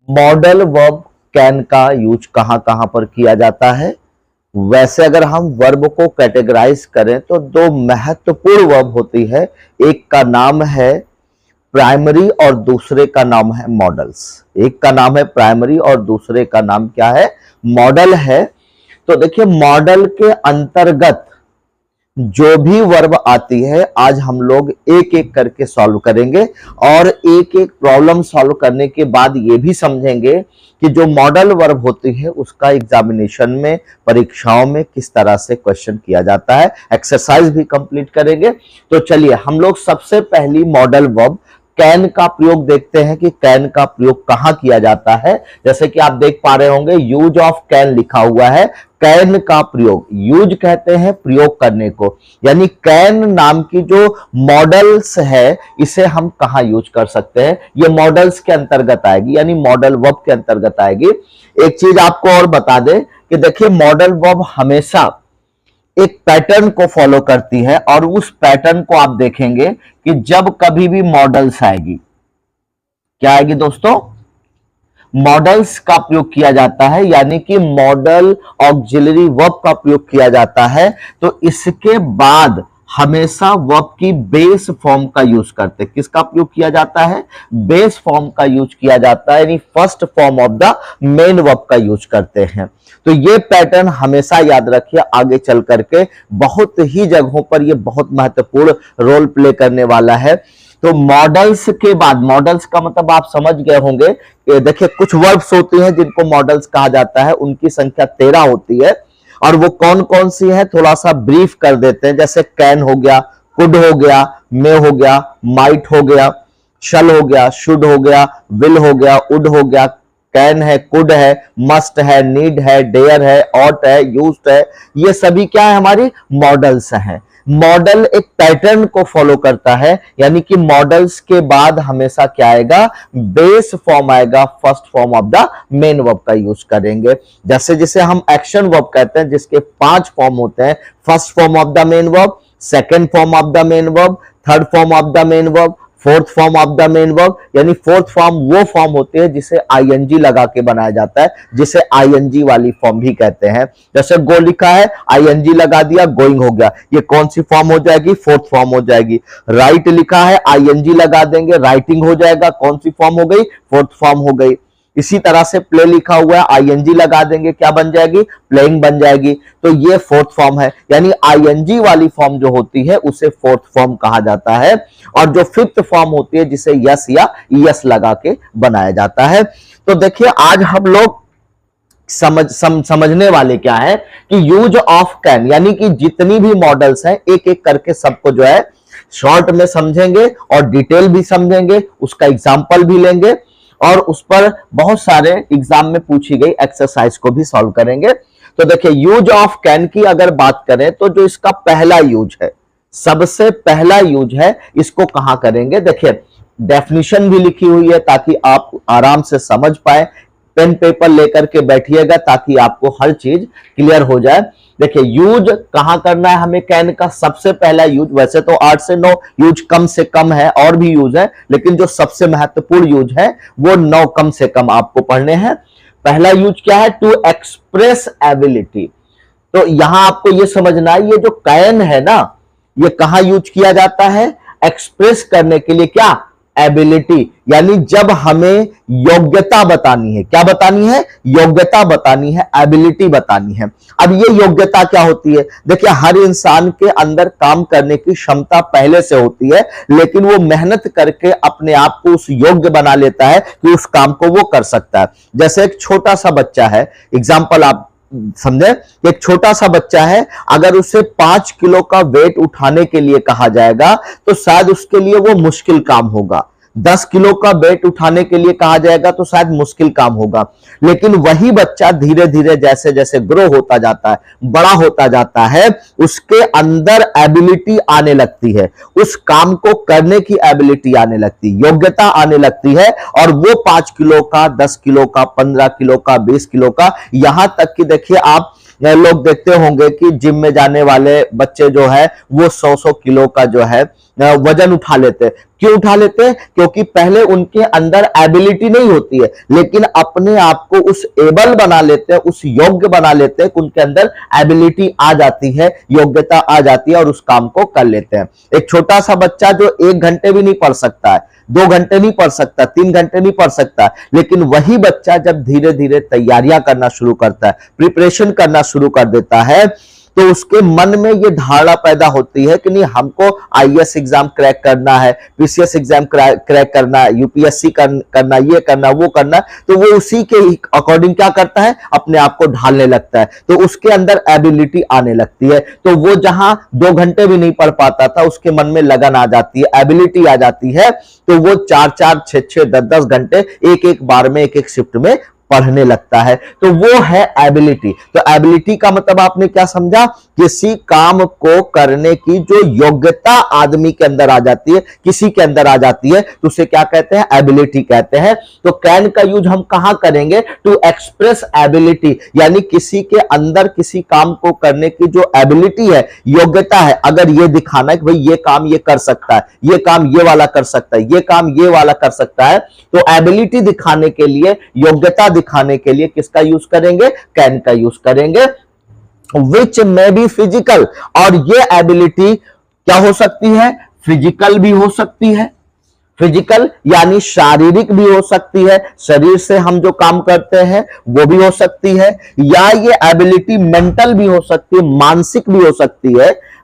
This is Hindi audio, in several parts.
मॉडल वर्ब कैन का यूज कहां कहां पर किया जाता है। वैसे अगर हम वर्ब को कैटेगराइज करें तो दो महत्वपूर्ण वर्ब होती है, एक का नाम है प्राइमरी और दूसरे का नाम है मॉडल्स। एक का नाम है प्राइमरी और दूसरे का नाम क्या है, मॉडल है। तो देखिए मॉडल के अंतर्गत जो भी वर्ब आती है आज हम लोग एक एक करके सॉल्व करेंगे और एक एक प्रॉब्लम सॉल्व करने के बाद ये भी समझेंगे कि जो मॉडल वर्ब होती है उसका एग्जामिनेशन में, परीक्षाओं में किस तरह से क्वेश्चन किया जाता है। एक्सरसाइज भी कंप्लीट करेंगे। तो चलिए हम लोग सबसे पहली मॉडल वर्ब कैन का प्रयोग देखते हैं कि कैन का प्रयोग कहां किया जाता है। जैसे कि आप देख पा रहे होंगे यूज ऑफ कैन लिखा हुआ है। कैन का प्रयोग, यूज कहते हैं प्रयोग करने को, यानी कैन नाम की जो मॉडल्स है इसे हम कहां यूज कर सकते हैं, ये मॉडल्स के अंतर्गत आएगी, यानी मॉडल वर्ब के अंतर्गत आएगी। एक चीज आपको और बता दें कि देखिए मॉडल वर्ब हमेशा एक पैटर्न को फॉलो करती है और उस पैटर्न को आप देखेंगे कि जब कभी भी मॉडल्स आएगी, क्या आएगी दोस्तों, मॉडल्स का प्रयोग किया जाता है, यानी कि मॉडल ऑक्सिलरी वर्ब का प्रयोग किया जाता है। तो इसके बाद हमेशा वर्ब की बेस फॉर्म का यूज करते हैं। किसका प्रयोग किया जाता है, बेस फॉर्म का यूज किया जाता है, यानी first form of the main verb का यूज करते हैं। तो ये पैटर्न हमेशा याद रखिए, आगे चल करके बहुत ही जगहों पर ये बहुत महत्वपूर्ण रोल प्ले करने वाला है। तो मॉडल्स के बाद, मॉडल्स का मतलब आप समझ गए होंगे, देखिए कुछ वर्ब्स होती हैं जिनको मॉडल्स कहा जाता है, उनकी संख्या 13 होती है और वो कौन कौन सी है थोड़ा सा ब्रीफ कर देते हैं। जैसे कैन हो गया, कुड हो गया, मे हो गया, माइट हो गया, शल हो गया, शुड हो गया, विल हो गया, वुड हो गया, कैन है, कुड है, मस्ट है, नीड है, डेयर है, ऑट है, यूज्ड है, ये सभी क्या है, हमारी मॉडल्स हैं। मॉडल एक पैटर्न को फॉलो करता है, यानी कि मॉडल्स के बाद हमेशा क्या आएगा, बेस फॉर्म आएगा, first form of the main verb का यूज करेंगे। जैसे जिसे हम एक्शन वर्ब कहते हैं जिसके 5 फॉर्म होते हैं, first form of the main verb, second form of the main verb, third form of the main verb, fourth form of the main verb. यानी फोर्थ फॉर्म वो फॉर्म होती है जिसे आईएनजी लगा के बनाया जाता है, जिसे आईएनजी वाली फॉर्म भी कहते हैं। जैसे गो लिखा है, आईएनजी लगा दिया, गोइंग हो गया, ये कौन सी फॉर्म हो जाएगी, फोर्थ फॉर्म हो जाएगी। राइट लिखा है, आईएनजी लगा देंगे, राइटिंग हो जाएगा, कौन सी फॉर्म हो गई, फोर्थ फॉर्म हो गई। इसी तरह से प्ले लिखा हुआ है, आईएनजी लगा देंगे, क्या बन जाएगी, प्लेइंग बन जाएगी। तो ये फोर्थ फॉर्म है, यानी आईएनजी वाली फॉर्म जो होती है उसे फोर्थ फॉर्म कहा जाता है। और जो फिफ्थ फॉर्म होती है जिसे यस या यस लगा के बनाया जाता है। तो देखिए आज हम लोग समझने वाले क्या है कि यूज ऑफ कैन, यानी कि जितनी भी मॉडल्स हैं एक एक करके सबको जो है शॉर्ट में समझेंगे और डिटेल भी समझेंगे, उसका एग्जाम्पल भी लेंगे और उस पर बहुत सारे एग्जाम में पूछी गई एक्सरसाइज को भी सॉल्व करेंगे। तो देखिए यूज ऑफ कैन की अगर बात करें तो जो इसका पहला यूज है, सबसे पहला यूज है, इसको कहां करेंगे, देखिए डेफिनेशन भी लिखी हुई है ताकि आप आराम से समझ पाए। पेन पेपर लेकर के बैठिएगा ताकि आपको हर चीज क्लियर हो जाए। देखिए यूज कहां करना है हमें कैन का, सबसे पहला यूज, वैसे तो 8 से 9 यूज कम से कम है, और भी यूज है, लेकिन जो सबसे महत्वपूर्ण यूज है वो 9 कम से कम आपको पढ़ने हैं। पहला यूज क्या है, टू एक्सप्रेस एबिलिटी। तो यहां आपको ये समझना है, ये जो कैन है ना, ये कहां यूज किया जाता है, एक्सप्रेस करने के लिए, क्या, एबिलिटी, यानी जब हमें योग्यता बतानी है, क्या बतानी है, योग्यता बतानी है, एबिलिटी बतानी है। अब ये योग्यता क्या होती है, देखिए हर इंसान के अंदर काम करने की क्षमता पहले से होती है, लेकिन वो मेहनत करके अपने आप को उस योग्य बना लेता है कि उस काम को वो कर सकता है। जैसे एक छोटा सा बच्चा है, एग्जाम्पल आप समझे, एक छोटा सा बच्चा है, अगर उसे 5 किलो का वेट उठाने के लिए कहा जाएगा तो शायद उसके लिए वो मुश्किल काम होगा। 10 किलो का वेट उठाने के लिए कहा जाएगा तो शायद मुश्किल काम होगा। लेकिन वही बच्चा धीरे धीरे जैसे जैसे ग्रो होता जाता है, बड़ा होता जाता है, उसके अंदर एबिलिटी आने लगती है, उस काम को करने की एबिलिटी आने लगती है, योग्यता आने लगती है, और वो 5 किलो का, 10 किलो का, 15 किलो का, 20 किलो का, यहां तक कि देखिए आप लोग देखते होंगे कि जिम में जाने वाले बच्चे जो है वो 100-100 किलो का जो है वजन उठा लेते हैं। क्यों उठा लेते हैं? क्योंकि पहले उनके अंदर एबिलिटी नहीं होती है, लेकिन अपने आप को उस एबल बना लेते हैं, उस योग्य बना लेते हैं कि उनके अंदर एबिलिटी आ जाती है, योग्यता आ जाती है और उस काम को कर लेते हैं। एक छोटा सा बच्चा जो 1 घंटे भी नहीं पढ़ सकता है, 2 घंटे नहीं पढ़ सकता, 3 घंटे नहीं पढ़ सकता, लेकिन वही बच्चा जब धीरे धीरे तैयारियां करना शुरू करता है, प्रिपरेशन करना शुरू कर देता है, तो उसके मन में ये धारणा पैदा होती है कि नहीं, हमको आईएएस एग्जाम क्रैक करना है, पीसीएस एग्जाम क्रैक करना है, यूपीएससी करना, ये करना, वो करना, तो वो उसी के अकॉर्डिंग क्या करता है, अपने आप को ढालने लगता है, तो उसके अंदर एबिलिटी आने लगती है। तो वो जहां 2 घंटे भी नहीं पढ़ पाता था, उसके मन में लगन आ जाती है, एबिलिटी आ जाती है, तो वो 4-4, 6-6, 10-10 घंटे एक-एक बार में, एक-एक शिफ्ट में पढ़ने लगता है। तो वो है एबिलिटी। तो एबिलिटी का मतलब आपने क्या समझा? किसी काम को करने की जो योग्यता आदमी के अंदर आ जाती है, किसी के अंदर आ जाती है, तो उसे क्या कहते हैं? एबिलिटी कहते हैं। तो कैन का यूज हम कहां करेंगे? टू एक्सप्रेस एबिलिटी, यानी किसी के अंदर किसी काम को करने की जो एबिलिटी है, योग्यता है, अगर ये दिखाना है कि भाई ये काम ये कर सकता है, ये काम ये वाला कर सकता है, ये काम ये वाला कर सकता है, तो एबिलिटी दिखाने के लिए, योग्यता दिखाने के लिए किसका यूज करेंगे? कैन का यूज करेंगे। विच में बी फिजिकल, और ये एबिलिटी क्या हो सकती है? फिजिकल भी हो सकती है। फिजिकल यानी शारीरिक भी हो सकती है, शरीर से हम जो काम करते हैं वो भी हो सकती है, या ये एबिलिटी मेंटल भी हो सकती है, मानसिक भी हो सकती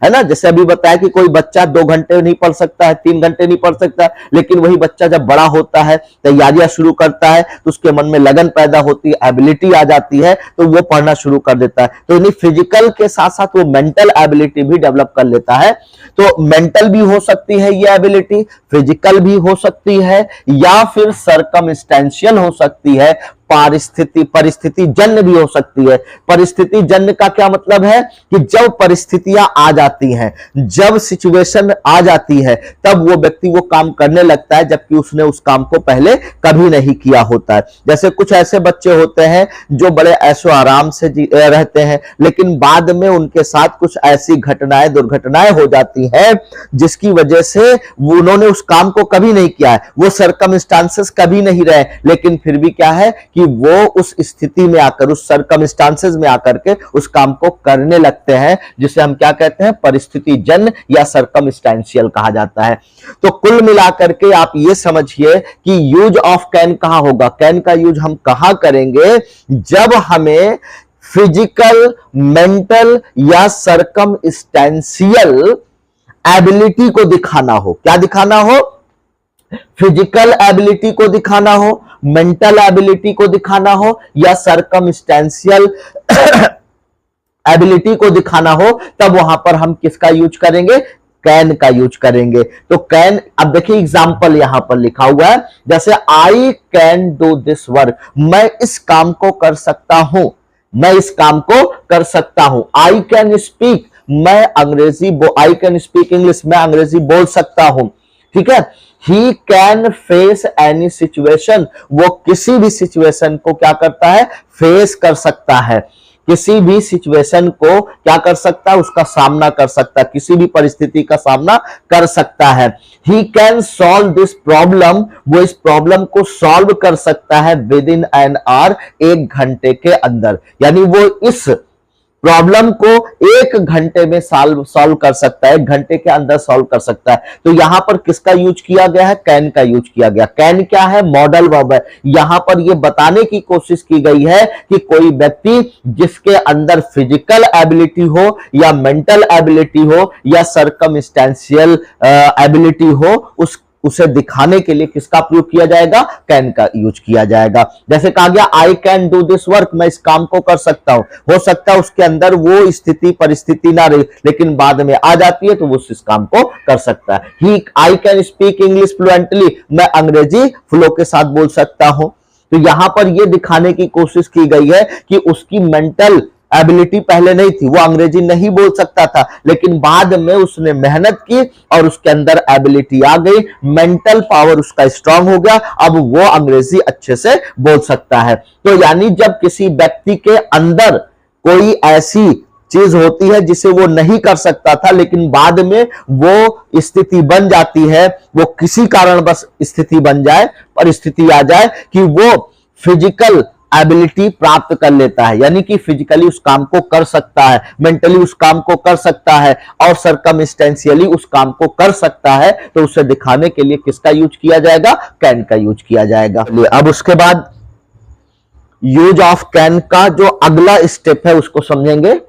है ना। जैसे अभी बताया कि कोई बच्चा 2 घंटे नहीं पढ़ सकता है, 3 घंटे नहीं पढ़ सकता, लेकिन वही बच्चा जब बड़ा होता है, तैयारियां शुरू करता है, तो उसके मन में लगन पैदा होती है, एबिलिटी आ जाती है, तो वो पढ़ना शुरू कर देता है। तो यानी फिजिकल के साथ साथ वो मेंटल एबिलिटी भी डेवलप कर लेता है। तो मेंटल भी हो सकती है ये एबिलिटी, फिजिकल भी हो सकती है, या फिर सर्कमस्टेंशियल हो सकती है, परिस्थिति जन्य भी हो सकती है। परिस्थिति जन्य का क्या मतलब है? कि जब परिस्थितियां आ जाती हैं, जब सिचुएशन आ जाती है, तब वो व्यक्ति वो काम करने लगता है, जबकि उसने उस काम को पहले कभी नहीं किया होता है। जैसे कुछ ऐसे बच्चे होते हैं जो बड़े ऐशो आराम से रहते हैं, लेकिन बाद में उनके साथ कुछ ऐसी घटनाएं, दुर्घटनाएं हो जाती हैं, जिसकी वजह से उन्होंने उस काम को कभी नहीं किया है, वो सर्कमस्टांसेस कभी नहीं रहे, लेकिन फिर भी क्या है कि वो उस स्थिति में आकर, उस सर्कमस्टांसेस में आकर के उस काम को करने लगते हैं, जिसे हम क्या कहते हैं? परिस्थिति जन्य या सर्कमस्टेंशियल कहा जाता है। तो कुल मिलाकर के आप ये समझिए कि यूज ऑफ कैन कहां होगा? कैन का यूज हम कहां करेंगे? जब हमें फिजिकल, मेंटल या सर्कमस्टेंशियल एबिलिटी को दिखाना हो। क्या दिखाना हो? फिजिकल एबिलिटी को दिखाना हो, मेंटल एबिलिटी को दिखाना हो, या सर्कमस्टेंशियल एबिलिटी को दिखाना हो, तब वहां पर हम किसका यूज करेंगे? कैन का यूज करेंगे। तो कैन, अब देखिए एग्जांपल यहां पर लिखा हुआ है, जैसे I can do this work, मैं इस काम को कर सकता हूं, मैं इस काम को कर सकता हूं। आई कैन स्पीक, मैं आई कैन स्पीक इंग्लिश, मैं अंग्रेजी बोल सकता हूं, ठीक है। He can face any situation, वो किसी भी सिचुएशन को क्या करता है? फेस कर सकता है, किसी भी सिचुएशन को क्या कर सकता है? उसका सामना कर सकता है, किसी भी परिस्थिति का सामना कर सकता है। He can solve this problem, वो इस प्रॉब्लम को सॉल्व कर सकता है विद इन एन आवर, 1 घंटे के अंदर, यानी वो इस प्रॉब्लम को 1 घंटे में सॉल्व कर सकता है, 1 घंटे के अंदर सॉल्व कर सकता है। तो यहां पर किसका यूज किया गया है? कैन का यूज किया गया। कैन क्या है? मॉडल वर्ब है। यहां पर यह बताने की कोशिश की गई है कि कोई व्यक्ति जिसके अंदर फिजिकल एबिलिटी हो, या मेंटल एबिलिटी हो, या सर्कमस्टेंशियल एबिलिटी हो, उसे दिखाने के लिए किसका प्रयोग किया जाएगा? कैन का यूज किया जाएगा। जैसे कहा गया I can do this work, मैं इस काम को कर सकता हूं। हो सकता है उसके अंदर वो स्थिति परिस्थिति ना रही, लेकिन बाद में आ जाती है, तो वो इस काम को कर सकता है। He I can speak English fluently, मैं अंग्रेजी फ्लो के साथ बोल सकता हूं। तो यहां पर यह दिखाने की कोशिश की गई है कि उसकी मेंटल एबिलिटी पहले नहीं थी, वो अंग्रेजी नहीं बोल सकता था, लेकिन बाद में उसने मेहनत की और उसके अंदर एबिलिटी आ गई, मेंटल पावर उसका स्ट्रांग हो गया, अब वो अंग्रेजी अच्छे से बोल सकता है। तो यानी जब किसी व्यक्ति के अंदर कोई ऐसी चीज होती है जिसे वो नहीं कर सकता था, लेकिन बाद में वो स्थिति बन जाती है, वो किसी कारण बस स्थिति बन जाए, परिस्थिति आ जाए कि वो फिजिकल एबिलिटी प्राप्त कर लेता है, यानी कि फिजिकली उस काम को कर सकता है, मेंटली उस काम को कर सकता है और सर्कमस्टेंशियली उस काम को कर सकता है। तो उसे दिखाने के लिए किसका यूज किया जाएगा? कैन का यूज किया जाएगा। अब उसके बाद यूज ऑफ कैन का जो अगला स्टेप है उसको समझेंगे।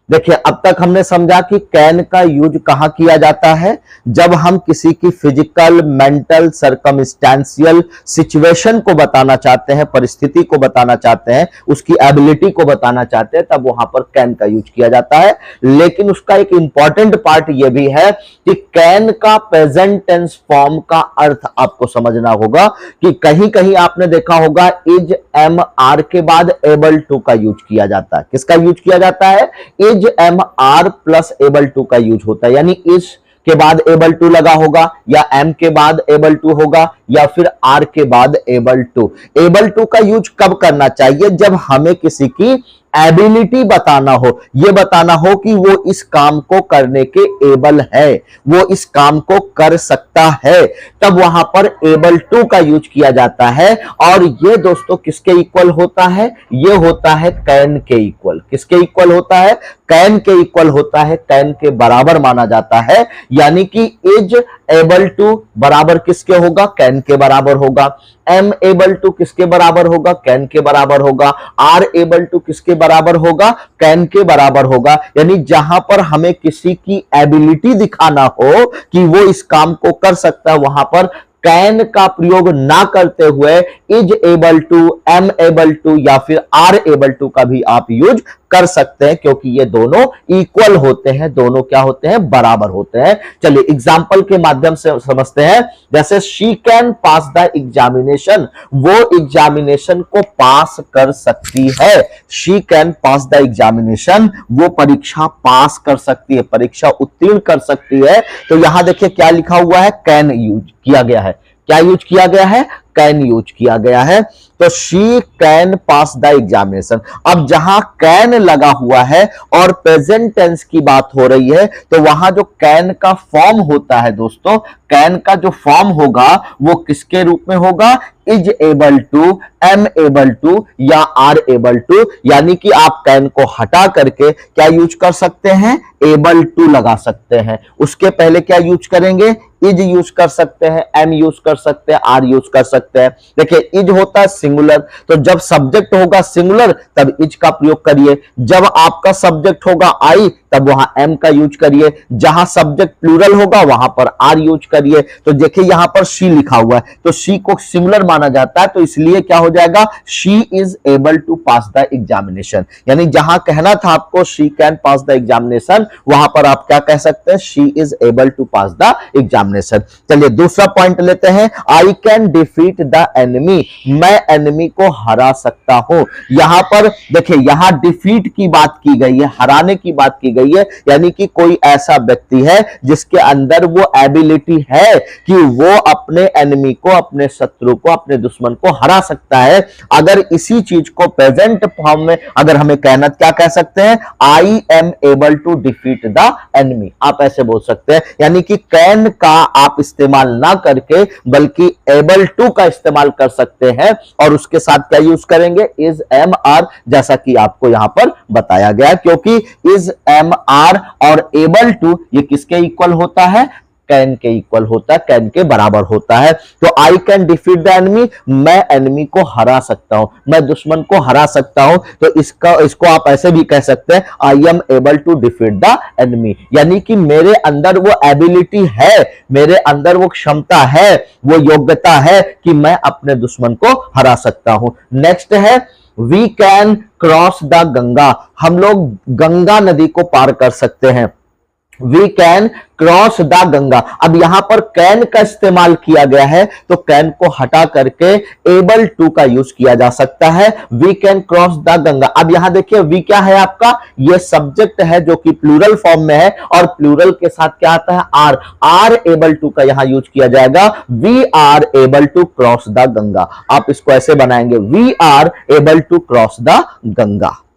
देखिए, अब तक हमने समझा कि कैन का यूज कहां किया जाता है? जब हम किसी की फिजिकल, मेंटल, सर्कमस्टेंशियल सिचुएशन को बताना चाहते हैं, परिस्थिति को बताना चाहते हैं, उसकी एबिलिटी को बताना चाहते हैं, तब वहां पर कैन का यूज किया जाता है। लेकिन उसका एक इंपॉर्टेंट पार्ट यह भी है कि कैन का प्रेजेंट टेंस फॉर्म का अर्थ आपको समझना होगा कि कहीं कहीं आपने देखा होगा इज, एम, आर के बाद एबल टू का यूज किया जाता है। किसका यूज किया जाता है? Is, am, are plus able to का यूज होता है, यानी इज के बाद एबल टू लगा होगा, या एम के बाद एबल टू होगा, या फिर आर के बाद एबल टू। एबल टू का यूज कब करना चाहिए? जब हमें किसी की एबिलिटी बताना हो, यह बताना हो कि वो इस काम को करने के एबल है, वो इस काम को कर सकता है, तब वहां पर एबल टू का यूज किया जाता है। और ये दोस्तों किसके इक्वल होता है? ये होता है कैन के इक्वल। किसके इक्वल होता है? कैन के इक्वल होता है, कैन के बराबर माना जाता है। यानी कि इज एबल टू बराबर किसके होगा? कैन के बराबर होगा। एम एबल टू किसके बराबर होगा? कैन के बराबर होगा। आर एबल टू किसके बराबर होगा? कैन के बराबर होगा। यानी जहां पर हमें किसी की एबिलिटी दिखाना हो कि वो इस काम को कर सकता है, वहां पर कैन का प्रयोग ना करते हुए is able to, am able to या फिर आर एबल टू का भी आप यूज कर सकते हैं, क्योंकि ये दोनों इक्वल होते हैं, दोनों क्या होते हैं? बराबर होते हैं। चलिए एग्जाम्पल के माध्यम से समझते हैं। जैसे she can pass the examination, वो एग्जामिनेशन को पास कर सकती है। She can pass the examination, वो परीक्षा पास कर सकती है, परीक्षा उत्तीर्ण कर सकती है। तो यहां देखिए क्या लिखा हुआ है? कैन यूज किया गया है। क्या यूज किया गया है? कैन यूज किया गया है। तो she can pass the examination. अब जहां कैन लगा हुआ है और प्रेजेंट टेंस की बात हो रही है, तो वहां जो कैन का फॉर्म होता है दोस्तों, कैन का जो फॉर्म होगा वो किसके रूप में होगा? Is able to, am able to या आर एबल टू। यानी कि आप कैन को हटा करके क्या यूज कर सकते हैं? एबल टू लगा सकते हैं। उसके पहले क्या यूज करेंगे? इज यूज कर सकते हैं, एम यूज कर सकते हैं, आर यूज कर सकते हैं। देखिए इज होता है सिंगुलर, तो जब सब्जेक्ट होगा सिंगुलर तब इज का प्रयोग करिए। जब आपका सब्जेक्ट होगा आई तब वहां एम का यूज करिए। जहां सब्जेक्ट प्लूरल होगा वहां पर आर यूज करिए। तो देखिए यहां पर शी लिखा हुआ है, तो शी को सिंगुलर माना जाता है, तो इसलिए क्या हो जाएगा? She is able to pass the examination. यानी जहां कहना था आपको she can pass the examination, वहां पर आप क्या कह सकते हैं? She is able to pass the examination. चलिए दूसरा पॉइंट लेते हैं। I can defeat the enemy, मैं एनिमी को हरा सकता हूं। यहां पर देखिए, यहां डिफीट की बात की गई है, हराने की बात की गई है। यानी कि कोई ऐसा व्यक्ति है जिसके अंदर वो एबिलिटी है कि वो अपने एनिमी को, अपने शत्रु को, अपने दुश्मन को हरा सकता है। अगर इसी चीज को प्रेजेंट फॉर्म में अगर हमें कहना, क्या कह सकते हैं? I am able to defeat the enemy, आप ऐसे बोल सकते हैं। यानी कि कैन का आप इस्तेमाल ना करके बल्कि एबल टू का इस्तेमाल कर सकते हैं, और उसके साथ क्या यूज करेंगे? इज, एम, आर, जैसा कि आपको यहां पर बताया गया, क्योंकि इज, एम, आर और एबल टू ये किसके इक्वल होता है? कैन के इक्वल होता है, कैन के बराबर होता है। तो आई कैन डिफीट द एनिमी, मैं एनिमी को हरा सकता हूं, मैं दुश्मन को हरा सकता हूं। तो इसको आप ऐसे भी कह सकते हैं, I am able to defeat the enemy. यानी कि मेरे अंदर वो एबिलिटी है, मेरे अंदर वो क्षमता है, वो योग्यता है कि मैं अपने दुश्मन को हरा सकता हूं। नेक्स्ट है we can cross the Ganga, हम लोग गंगा नदी को पार कर सकते हैं। We can cross the Ganga. अब यहां पर कैन का इस्तेमाल किया गया है, तो कैन को हटा करके एबल टू का यूज किया जा सकता है। We can cross the Ganga. अब यहां देखिए वी क्या है आपका? ये सब्जेक्ट है जो कि प्लूरल फॉर्म में है, और प्लूरल के साथ क्या आता है? आर। आर एबल टू का यहां यूज किया जाएगा। We are able to cross the Ganga. आप इसको ऐसे बनाएंगे, we are able to cross the Ganga.